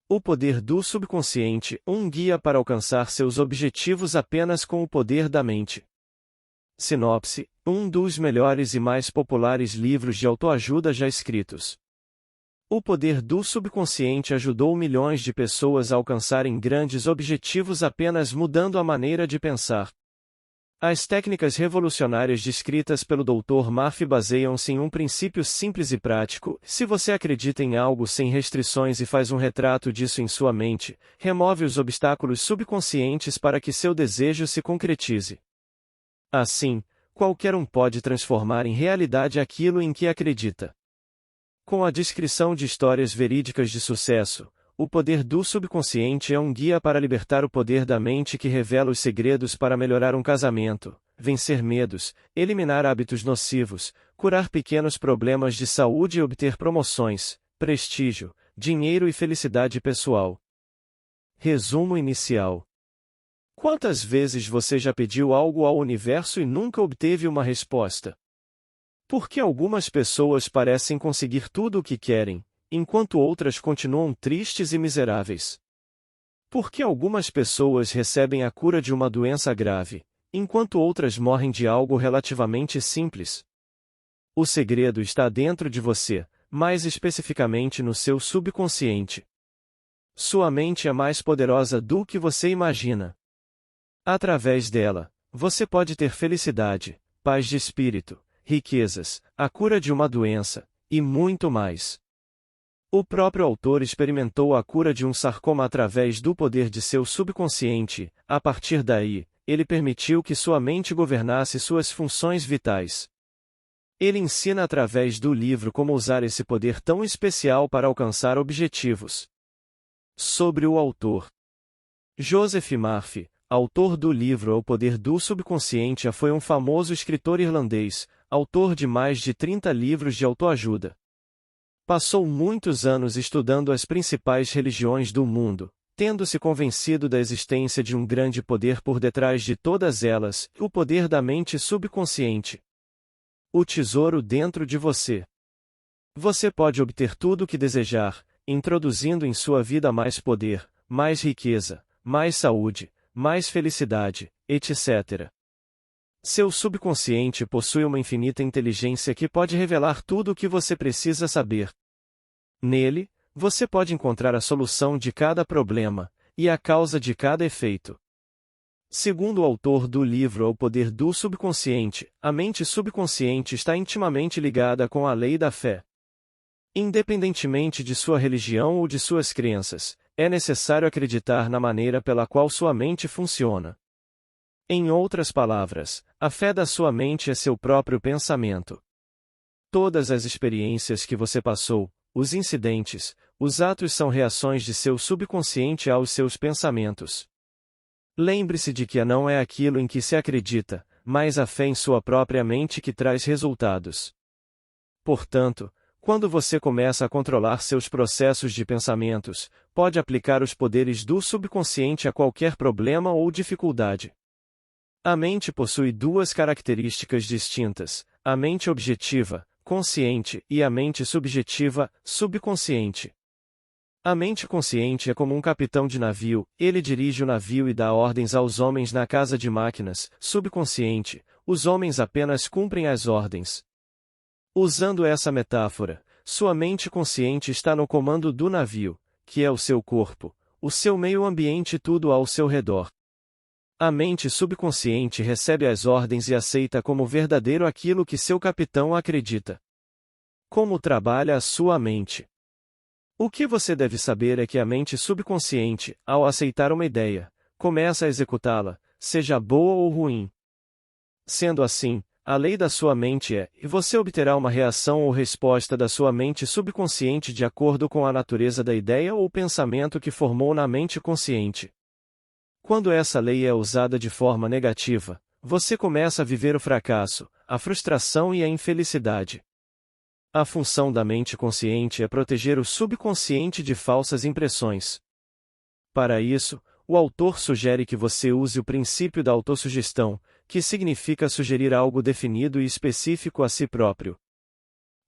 O poder do subconsciente, um guia para alcançar seus objetivos apenas com o poder da mente. Sinopse: um dos melhores e mais populares livros de autoajuda já escritos. O poder do subconsciente ajudou milhões de pessoas a alcançarem grandes objetivos apenas mudando a maneira de pensar. As técnicas revolucionárias descritas pelo Dr. Murphy baseiam-se em um princípio simples e prático: se você acredita em algo sem restrições e faz um retrato disso em sua mente, remove os obstáculos subconscientes para que seu desejo se concretize. Assim, qualquer um pode transformar em realidade aquilo em que acredita. Com a descrição de histórias verídicas de sucesso, o poder do subconsciente é um guia para libertar o poder da mente que revela os segredos para melhorar um casamento, vencer medos, eliminar hábitos nocivos, curar pequenos problemas de saúde e obter promoções, prestígio, dinheiro e felicidade pessoal. Resumo inicial. Quantas vezes você já pediu algo ao universo e nunca obteve uma resposta? Por que algumas pessoas parecem conseguir tudo o que querem, enquanto outras continuam tristes e miseráveis? Por que algumas pessoas recebem a cura de uma doença grave, enquanto outras morrem de algo relativamente simples? O segredo está dentro de você, mais especificamente no seu subconsciente. Sua mente é mais poderosa do que você imagina. Através dela, você pode ter felicidade, paz de espírito, riquezas, a cura de uma doença, e muito mais. O próprio autor experimentou a cura de um sarcoma através do poder de seu subconsciente. A partir daí, ele permitiu que sua mente governasse suas funções vitais. Ele ensina através do livro como usar esse poder tão especial para alcançar objetivos. Sobre o autor. Joseph Murphy, autor do livro O Poder do Subconsciente, foi um famoso escritor irlandês, autor de mais de 30 livros de autoajuda. Passou muitos anos estudando as principais religiões do mundo, tendo-se convencido da existência de um grande poder por detrás de todas elas, o poder da mente subconsciente. O tesouro dentro de você. Você pode obter tudo o que desejar, introduzindo em sua vida mais poder, mais riqueza, mais saúde, mais felicidade, etc. Seu subconsciente possui uma infinita inteligência que pode revelar tudo o que você precisa saber. Nele, você pode encontrar a solução de cada problema, e a causa de cada efeito. Segundo o autor do livro O Poder do Subconsciente, a mente subconsciente está intimamente ligada com a lei da fé. Independentemente de sua religião ou de suas crenças, é necessário acreditar na maneira pela qual sua mente funciona. Em outras palavras, a fé da sua mente é seu próprio pensamento. Todas as experiências que você passou, os incidentes, os atos são reações de seu subconsciente aos seus pensamentos. Lembre-se de que não é aquilo em que se acredita, mas a fé em sua própria mente que traz resultados. Portanto, quando você começa a controlar seus processos de pensamentos, pode aplicar os poderes do subconsciente a qualquer problema ou dificuldade. A mente possui duas características distintas: a mente objetiva, consciente, e a mente subjetiva, subconsciente. A mente consciente é como um capitão de navio, ele dirige o navio e dá ordens aos homens na casa de máquinas. Subconsciente, os homens apenas cumprem as ordens. Usando essa metáfora, sua mente consciente está no comando do navio, que é o seu corpo, o seu meio ambiente e tudo ao seu redor. A mente subconsciente recebe as ordens e aceita como verdadeiro aquilo que seu capitão acredita. Como trabalha a sua mente? O que você deve saber é que a mente subconsciente, ao aceitar uma ideia, começa a executá-la, seja boa ou ruim. Sendo assim, a lei da sua mente é, e você obterá uma reação ou resposta da sua mente subconsciente de acordo com a natureza da ideia ou pensamento que formou na mente consciente. Quando essa lei é usada de forma negativa, você começa a viver o fracasso, a frustração e a infelicidade. A função da mente consciente é proteger o subconsciente de falsas impressões. Para isso, o autor sugere que você use o princípio da autossugestão, que significa sugerir algo definido e específico a si próprio.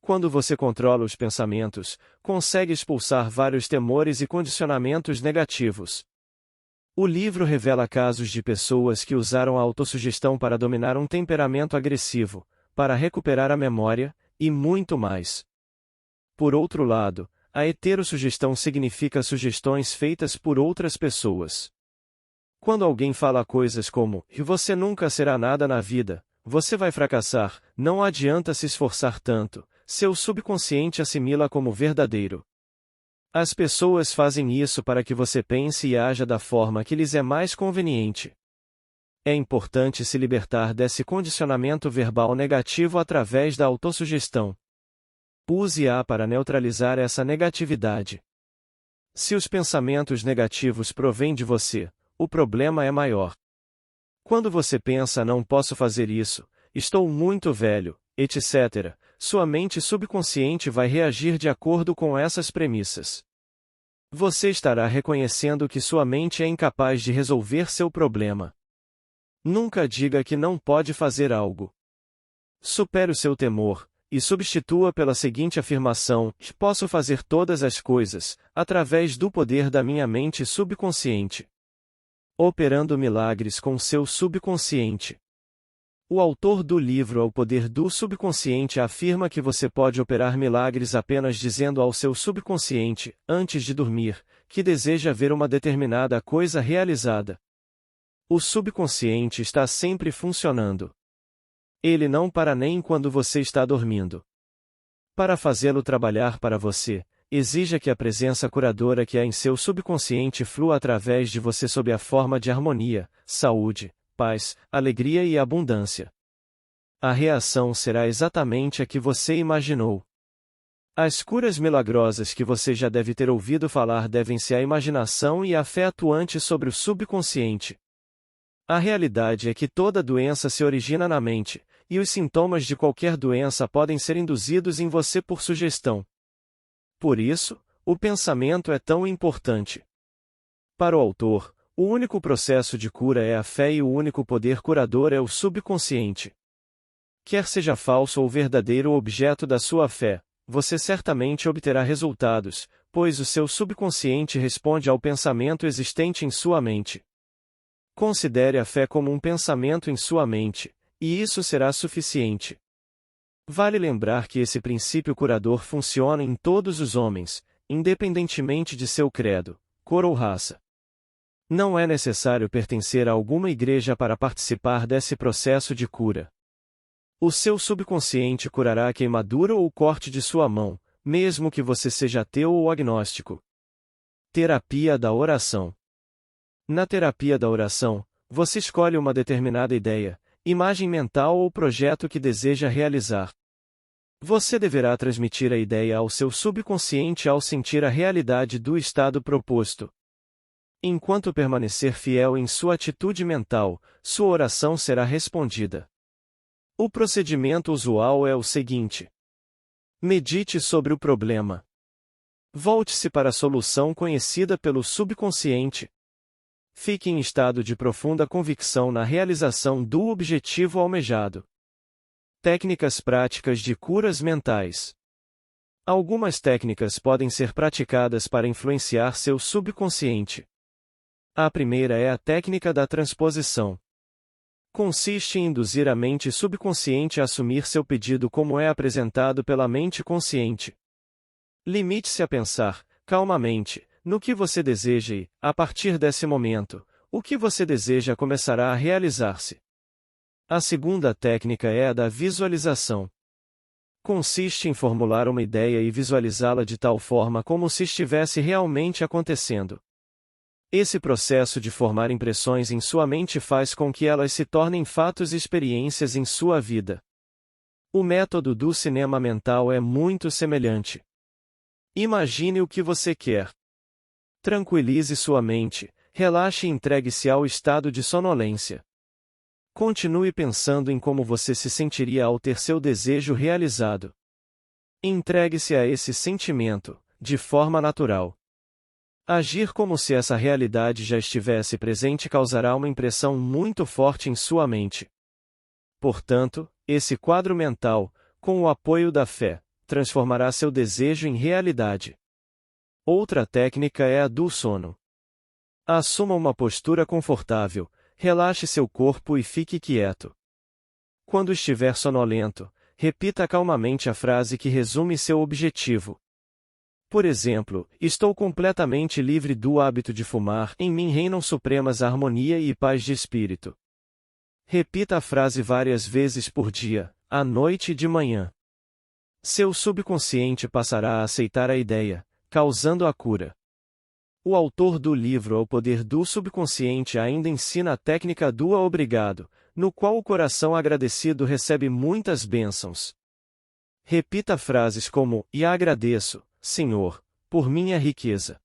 Quando você controla os pensamentos, consegue expulsar vários temores e condicionamentos negativos. O livro revela casos de pessoas que usaram a autossugestão para dominar um temperamento agressivo, para recuperar a memória, e muito mais. Por outro lado, a heterossugestão significa sugestões feitas por outras pessoas. Quando alguém fala coisas como, e você nunca será nada na vida, você vai fracassar, não adianta se esforçar tanto, seu subconsciente assimila como verdadeiro. As pessoas fazem isso para que você pense e haja da forma que lhes é mais conveniente. É importante se libertar desse condicionamento verbal negativo através da autossugestão. Use-a para neutralizar essa negatividade. Se os pensamentos negativos provêm de você, o problema é maior. Quando você pensa não posso fazer isso, estou muito velho, etc., sua mente subconsciente vai reagir de acordo com essas premissas. Você estará reconhecendo que sua mente é incapaz de resolver seu problema. Nunca diga que não pode fazer algo. Supere o seu temor, e substitua pela seguinte afirmação: posso fazer todas as coisas, através do poder da minha mente subconsciente. Operando milagres com seu subconsciente. O autor do livro O Poder do Subconsciente afirma que você pode operar milagres apenas dizendo ao seu subconsciente, antes de dormir, que deseja ver uma determinada coisa realizada. O subconsciente está sempre funcionando. Ele não para nem quando você está dormindo. Para fazê-lo trabalhar para você, exija que a presença curadora que há em seu subconsciente flua através de você sob a forma de harmonia, saúde, paz, alegria e abundância. A reação será exatamente a que você imaginou. As curas milagrosas que você já deve ter ouvido falar devem-se à imaginação e à fé atuante sobre o subconsciente. A realidade é que toda doença se origina na mente, e os sintomas de qualquer doença podem ser induzidos em você por sugestão. Por isso, o pensamento é tão importante. Para o autor, o único processo de cura é a fé e o único poder curador é o subconsciente. Quer seja falso ou verdadeiro o objeto da sua fé, você certamente obterá resultados, pois o seu subconsciente responde ao pensamento existente em sua mente. Considere a fé como um pensamento em sua mente, e isso será suficiente. Vale lembrar que esse princípio curador funciona em todos os homens, independentemente de seu credo, cor ou raça. Não é necessário pertencer a alguma igreja para participar desse processo de cura. O seu subconsciente curará a queimadura ou o corte de sua mão, mesmo que você seja ateu ou agnóstico. Terapia da oração. Na terapia da oração, você escolhe uma determinada ideia, imagem mental ou projeto que deseja realizar. Você deverá transmitir a ideia ao seu subconsciente ao sentir a realidade do estado proposto. Enquanto permanecer fiel em sua atitude mental, sua oração será respondida. O procedimento usual é o seguinte: medite sobre o problema. Volte-se para a solução conhecida pelo subconsciente. Fique em estado de profunda convicção na realização do objetivo almejado. Técnicas práticas de curas mentais. Algumas técnicas podem ser praticadas para influenciar seu subconsciente. A primeira é a técnica da transposição. Consiste em induzir a mente subconsciente a assumir seu pedido como é apresentado pela mente consciente. Limite-se a pensar, calmamente, no que você deseja e, a partir desse momento, o que você deseja começará a realizar-se. A segunda técnica é a da visualização. Consiste em formular uma ideia e visualizá-la de tal forma como se estivesse realmente acontecendo. Esse processo de formar impressões em sua mente faz com que elas se tornem fatos e experiências em sua vida. O método do cinema mental é muito semelhante. Imagine o que você quer. Tranquilize sua mente, relaxe e entregue-se ao estado de sonolência. Continue pensando em como você se sentiria ao ter seu desejo realizado. Entregue-se a esse sentimento, de forma natural. Agir como se essa realidade já estivesse presente causará uma impressão muito forte em sua mente. Portanto, esse quadro mental, com o apoio da fé, transformará seu desejo em realidade. Outra técnica é a do sono. Assuma uma postura confortável, relaxe seu corpo e fique quieto. Quando estiver sonolento, repita calmamente a frase que resume seu objetivo. Por exemplo, estou completamente livre do hábito de fumar, em mim reinam supremas harmonia e paz de espírito. Repita a frase várias vezes por dia, à noite e de manhã. Seu subconsciente passará a aceitar a ideia, causando a cura. O autor do livro O Poder do Subconsciente ainda ensina a técnica do obrigado, no qual o coração agradecido recebe muitas bênçãos. Repita frases como, e agradeço, Senhor, por minha riqueza.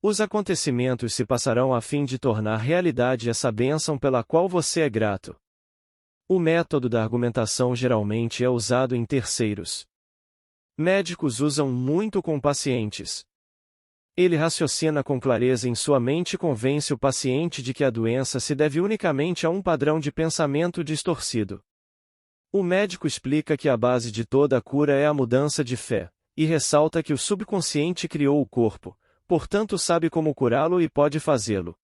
Os acontecimentos se passarão a fim de tornar realidade essa bênção pela qual você é grato. O método da argumentação geralmente é usado em terceiros. Médicos usam muito com pacientes. Ele raciocina com clareza em sua mente e convence o paciente de que a doença se deve unicamente a um padrão de pensamento distorcido. O médico explica que a base de toda a cura é a mudança de fé, e ressalta que o subconsciente criou o corpo, portanto sabe como curá-lo e pode fazê-lo.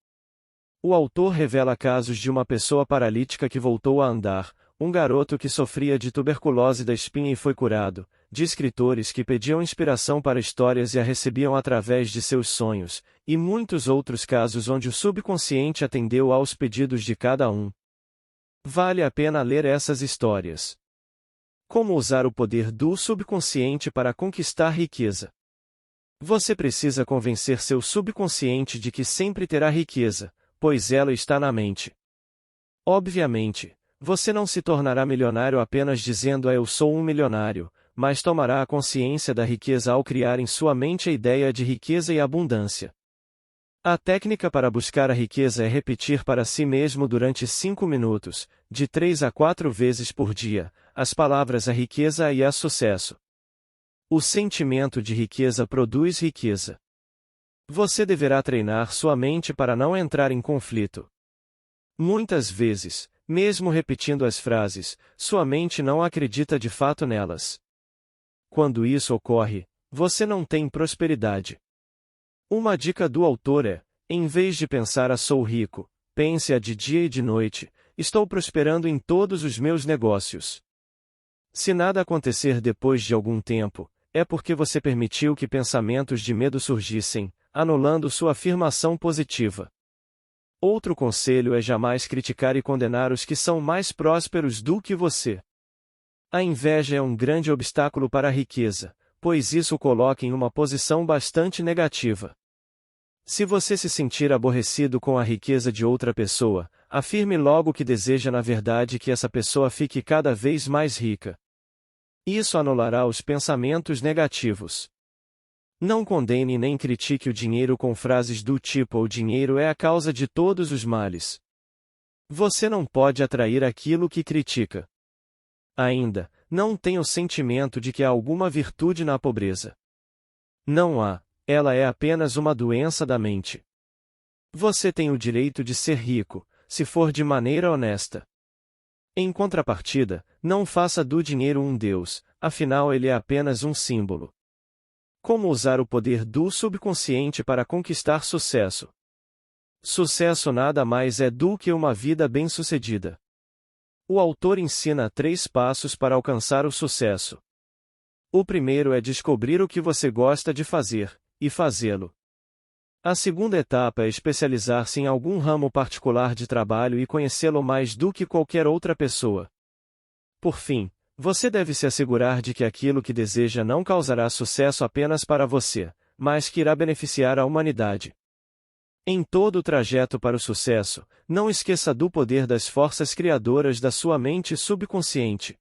O autor revela casos de uma pessoa paralítica que voltou a andar, um garoto que sofria de tuberculose da espinha e foi curado, de escritores que pediam inspiração para histórias e a recebiam através de seus sonhos, e muitos outros casos onde o subconsciente atendeu aos pedidos de cada um. Vale a pena ler essas histórias. Como usar o poder do subconsciente para conquistar riqueza? Você precisa convencer seu subconsciente de que sempre terá riqueza, pois ela está na mente. Obviamente, você não se tornará milionário apenas dizendo eu sou um milionário, mas tomará a consciência da riqueza ao criar em sua mente a ideia de riqueza e abundância. A técnica para buscar a riqueza é repetir para si mesmo durante 5 minutos, de 3 a 4 vezes por dia, as palavras a riqueza e a sucesso. O sentimento de riqueza produz riqueza. Você deverá treinar sua mente para não entrar em conflito. Muitas vezes, mesmo repetindo as frases, sua mente não acredita de fato nelas. Quando isso ocorre, você não tem prosperidade. Uma dica do autor é, em vez de pensar sou rico, pense de dia e de noite, estou prosperando em todos os meus negócios. Se nada acontecer depois de algum tempo, é porque você permitiu que pensamentos de medo surgissem, anulando sua afirmação positiva. Outro conselho é jamais criticar e condenar os que são mais prósperos do que você. A inveja é um grande obstáculo para a riqueza, pois isso o coloca em uma posição bastante negativa. Se você se sentir aborrecido com a riqueza de outra pessoa, afirme logo que deseja na verdade que essa pessoa fique cada vez mais rica. Isso anulará os pensamentos negativos. Não condene nem critique o dinheiro com frases do tipo o dinheiro é a causa de todos os males. Você não pode atrair aquilo que critica. Ainda, não tenha o sentimento de que há alguma virtude na pobreza. Não há, ela é apenas uma doença da mente. Você tem o direito de ser rico, se for de maneira honesta. Em contrapartida, não faça do dinheiro um deus, afinal ele é apenas um símbolo. Como usar o poder do subconsciente para conquistar sucesso? Sucesso nada mais é do que uma vida bem-sucedida. O autor ensina 3 passos para alcançar o sucesso. O primeiro é descobrir o que você gosta de fazer, e fazê-lo. A segunda etapa é especializar-se em algum ramo particular de trabalho e conhecê-lo mais do que qualquer outra pessoa. Por fim, você deve se assegurar de que aquilo que deseja não causará sucesso apenas para você, mas que irá beneficiar a humanidade. Em todo o trajeto para o sucesso, não esqueça do poder das forças criadoras da sua mente subconsciente.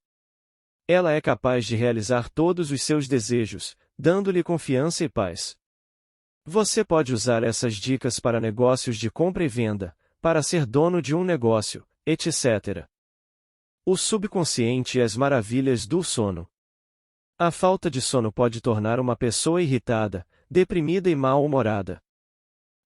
Ela é capaz de realizar todos os seus desejos, dando-lhe confiança e paz. Você pode usar essas dicas para negócios de compra e venda, para ser dono de um negócio, etc. O subconsciente e as maravilhas do sono. A falta de sono pode tornar uma pessoa irritada, deprimida e mal-humorada.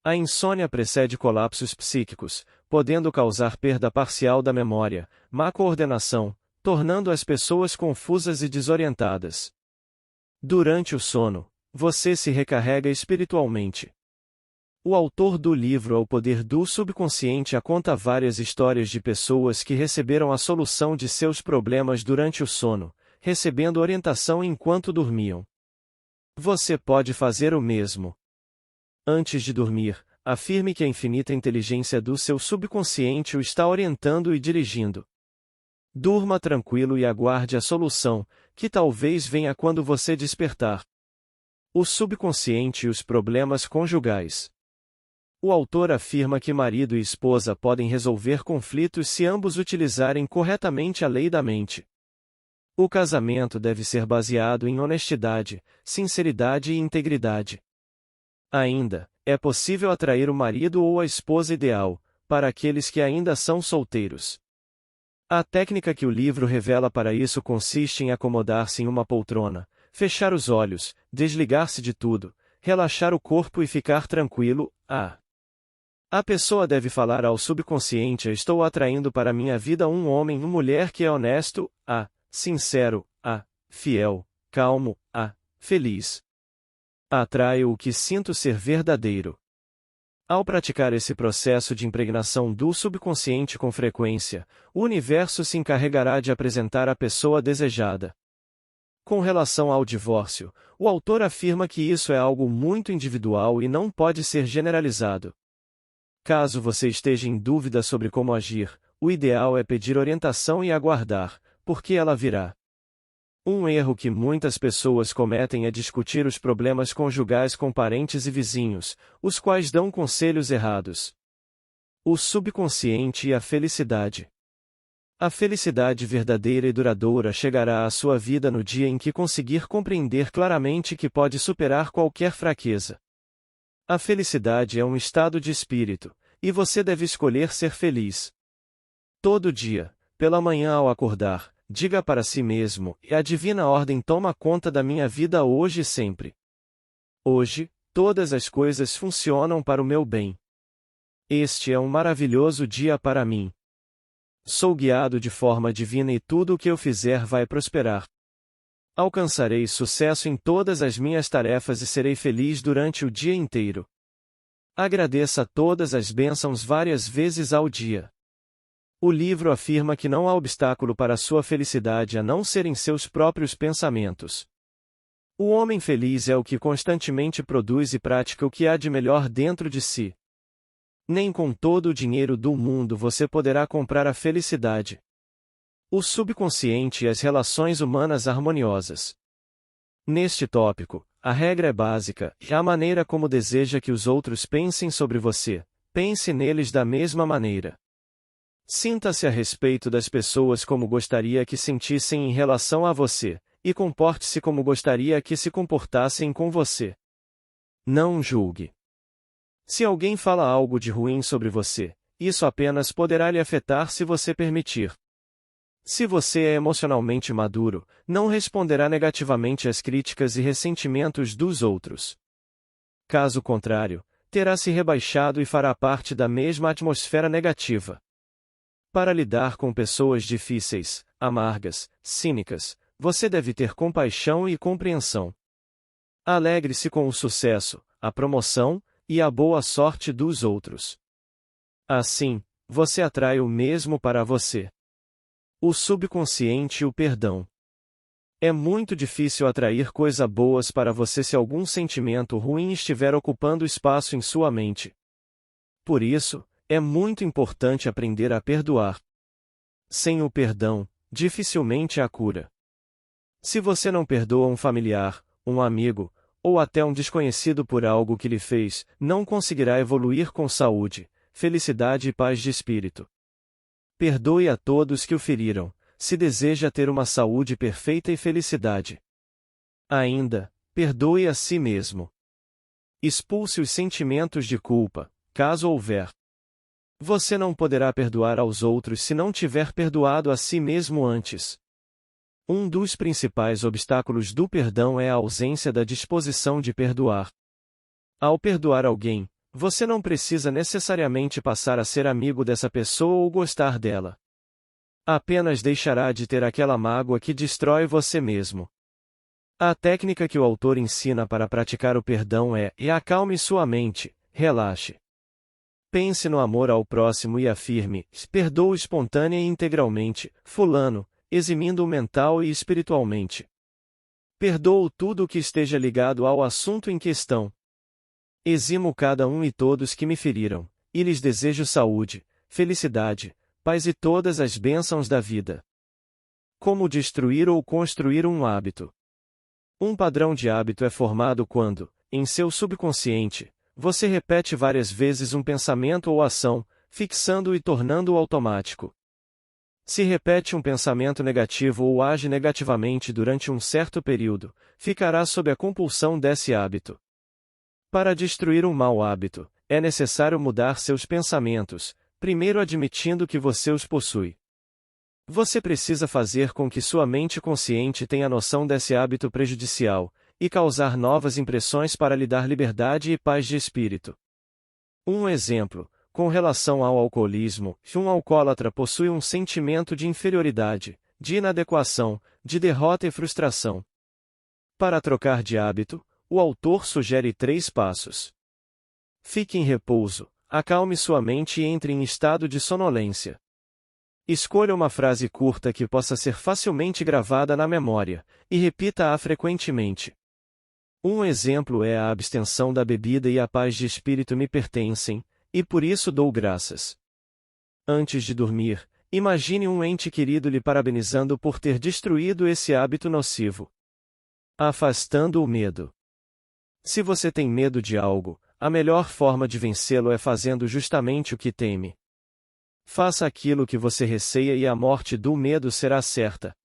A insônia precede colapsos psíquicos, podendo causar perda parcial da memória, má coordenação, tornando as pessoas confusas e desorientadas. Durante o sono, você se recarrega espiritualmente. O autor do livro O Poder do Subconsciente conta várias histórias de pessoas que receberam a solução de seus problemas durante o sono, recebendo orientação enquanto dormiam. Você pode fazer o mesmo. Antes de dormir, afirme que a infinita inteligência do seu subconsciente o está orientando e dirigindo. Durma tranquilo e aguarde a solução, que talvez venha quando você despertar. O subconsciente e os problemas conjugais. O autor afirma que marido e esposa podem resolver conflitos se ambos utilizarem corretamente a lei da mente. O casamento deve ser baseado em honestidade, sinceridade e integridade. Ainda, é possível atrair o marido ou a esposa ideal, para aqueles que ainda são solteiros. A técnica que o livro revela para isso consiste em acomodar-se em uma poltrona, fechar os olhos, desligar-se de tudo, relaxar o corpo e ficar tranquilo. A pessoa deve falar ao subconsciente: estou atraindo para minha vida um homem ou mulher que é honesto, sincero, fiel, calmo, feliz. Atraio o que sinto ser verdadeiro. Ao praticar esse processo de impregnação do subconsciente com frequência, o universo se encarregará de apresentar a pessoa desejada. Com relação ao divórcio, o autor afirma que isso é algo muito individual e não pode ser generalizado. Caso você esteja em dúvida sobre como agir, o ideal é pedir orientação e aguardar, porque ela virá. Um erro que muitas pessoas cometem é discutir os problemas conjugais com parentes e vizinhos, os quais dão conselhos errados. O subconsciente e a felicidade. A felicidade verdadeira e duradoura chegará à sua vida no dia em que conseguir compreender claramente que pode superar qualquer fraqueza. A felicidade é um estado de espírito, e você deve escolher ser feliz. Todo dia, pela manhã ao acordar, diga para si mesmo: e a divina ordem toma conta da minha vida hoje e sempre. Hoje, todas as coisas funcionam para o meu bem. Este é um maravilhoso dia para mim. Sou guiado de forma divina e tudo o que eu fizer vai prosperar. Alcançarei sucesso em todas as minhas tarefas e serei feliz durante o dia inteiro. Agradeça todas as bênçãos várias vezes ao dia. O livro afirma que não há obstáculo para a sua felicidade a não serem seus próprios pensamentos. O homem feliz é o que constantemente produz e pratica o que há de melhor dentro de si. Nem com todo o dinheiro do mundo você poderá comprar a felicidade. O subconsciente e as relações humanas harmoniosas. Neste tópico, a regra é básica, e a maneira como deseja que os outros pensem sobre você, pense neles da mesma maneira. Sinta-se a respeito das pessoas como gostaria que sentissem em relação a você, e comporte-se como gostaria que se comportassem com você. Não julgue. Se alguém fala algo de ruim sobre você, isso apenas poderá lhe afetar se você permitir. Se você é emocionalmente maduro, não responderá negativamente às críticas e ressentimentos dos outros. Caso contrário, terá se rebaixado e fará parte da mesma atmosfera negativa. Para lidar com pessoas difíceis, amargas, cínicas, você deve ter compaixão e compreensão. Alegre-se com o sucesso, a promoção e a boa sorte dos outros. Assim, você atrai o mesmo para você. O subconsciente e o perdão. É muito difícil atrair coisas boas para você se algum sentimento ruim estiver ocupando espaço em sua mente. Por isso, é muito importante aprender a perdoar. Sem o perdão, dificilmente há cura. Se você não perdoa um familiar, um amigo, ou até um desconhecido por algo que lhe fez, não conseguirá evoluir com saúde, felicidade e paz de espírito. Perdoe a todos que o feriram, se deseja ter uma saúde perfeita e felicidade. Ainda, perdoe a si mesmo. Expulse os sentimentos de culpa, caso houver. Você não poderá perdoar aos outros se não tiver perdoado a si mesmo antes. Um dos principais obstáculos do perdão é a ausência da disposição de perdoar. Ao perdoar alguém, você não precisa necessariamente passar a ser amigo dessa pessoa ou gostar dela. Apenas deixará de ter aquela mágoa que destrói você mesmo. A técnica que o autor ensina para praticar o perdão é: e acalme sua mente, relaxe. Pense no amor ao próximo e afirme: perdoo espontânea e integralmente, fulano, eximindo-o mental e espiritualmente. Perdoo tudo o que esteja ligado ao assunto em questão. Eximo cada um e todos que me feriram, e lhes desejo saúde, felicidade, paz e todas as bênçãos da vida. Como destruir ou construir um hábito? Um padrão de hábito é formado quando, em seu subconsciente, você repete várias vezes um pensamento ou ação, fixando-o e tornando-o automático. Se repete um pensamento negativo ou age negativamente durante um certo período, ficará sob a compulsão desse hábito. Para destruir um mau hábito, é necessário mudar seus pensamentos, primeiro admitindo que você os possui. Você precisa fazer com que sua mente consciente tenha noção desse hábito prejudicial, e causar novas impressões para lhe dar liberdade e paz de espírito. Um exemplo, com relação ao alcoolismo, um alcoólatra possui um sentimento de inferioridade, de inadequação, de derrota e frustração. Para trocar de hábito, o autor sugere 3 passos. Fique em repouso, acalme sua mente e entre em estado de sonolência. Escolha uma frase curta que possa ser facilmente gravada na memória, e repita-a frequentemente. Um exemplo é: a abstenção da bebida e a paz de espírito me pertencem, e por isso dou graças. Antes de dormir, imagine um ente querido lhe parabenizando por ter destruído esse hábito nocivo. Afastando o medo. Se você tem medo de algo, a melhor forma de vencê-lo é fazendo justamente o que teme. Faça aquilo que você receia e a morte do medo será certa.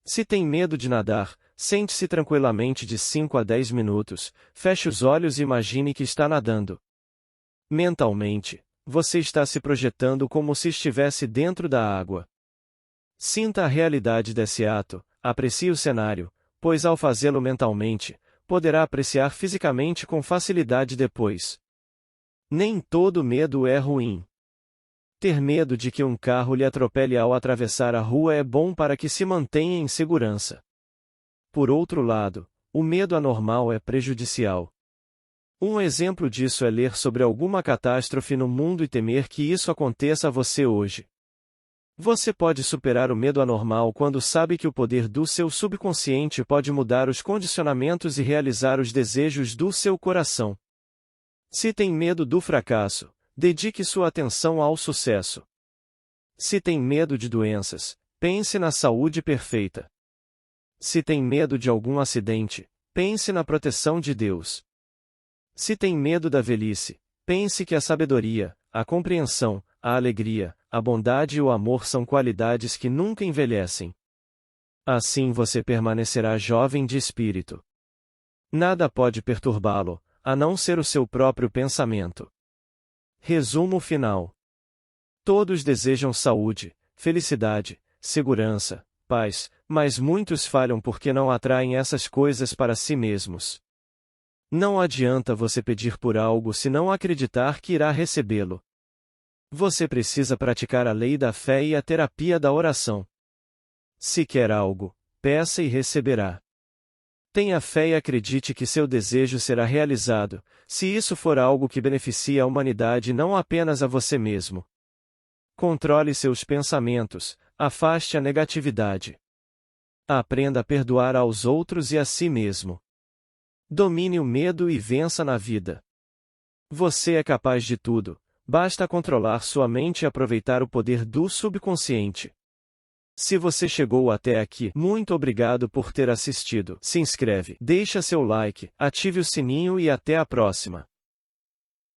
Se tem medo de nadar, sente-se tranquilamente de 5 a 10 minutos, feche os olhos e imagine que está nadando. Mentalmente, você está se projetando como se estivesse dentro da água. Sinta a realidade desse ato, aprecie o cenário, pois ao fazê-lo mentalmente, poderá apreciar fisicamente com facilidade depois. Nem todo medo é ruim. Ter medo de que um carro lhe atropele ao atravessar a rua é bom para que se mantenha em segurança. Por outro lado, o medo anormal é prejudicial. Um exemplo disso é ler sobre alguma catástrofe no mundo e temer que isso aconteça a você hoje. Você pode superar o medo anormal quando sabe que o poder do seu subconsciente pode mudar os condicionamentos e realizar os desejos do seu coração. Se tem medo do fracasso, dedique sua atenção ao sucesso. Se tem medo de doenças, pense na saúde perfeita. Se tem medo de algum acidente, pense na proteção de Deus. Se tem medo da velhice, pense que a sabedoria, a compreensão, a alegria, a bondade e o amor são qualidades que nunca envelhecem. Assim você permanecerá jovem de espírito. Nada pode perturbá-lo, a não ser o seu próprio pensamento. Resumo final. Todos desejam saúde, felicidade, segurança, paz, mas muitos falham porque não atraem essas coisas para si mesmos. Não adianta você pedir por algo se não acreditar que irá recebê-lo. Você precisa praticar a lei da fé e a terapia da oração. Se quer algo, peça e receberá. Tenha fé e acredite que seu desejo será realizado, se isso for algo que beneficia a humanidade e não apenas a você mesmo. Controle seus pensamentos, afaste a negatividade. Aprenda a perdoar aos outros e a si mesmo. Domine o medo e vença na vida. Você é capaz de tudo, basta controlar sua mente e aproveitar o poder do subconsciente. Se você chegou até aqui, muito obrigado por ter assistido. Se inscreve, deixa seu like, ative o sininho e até a próxima.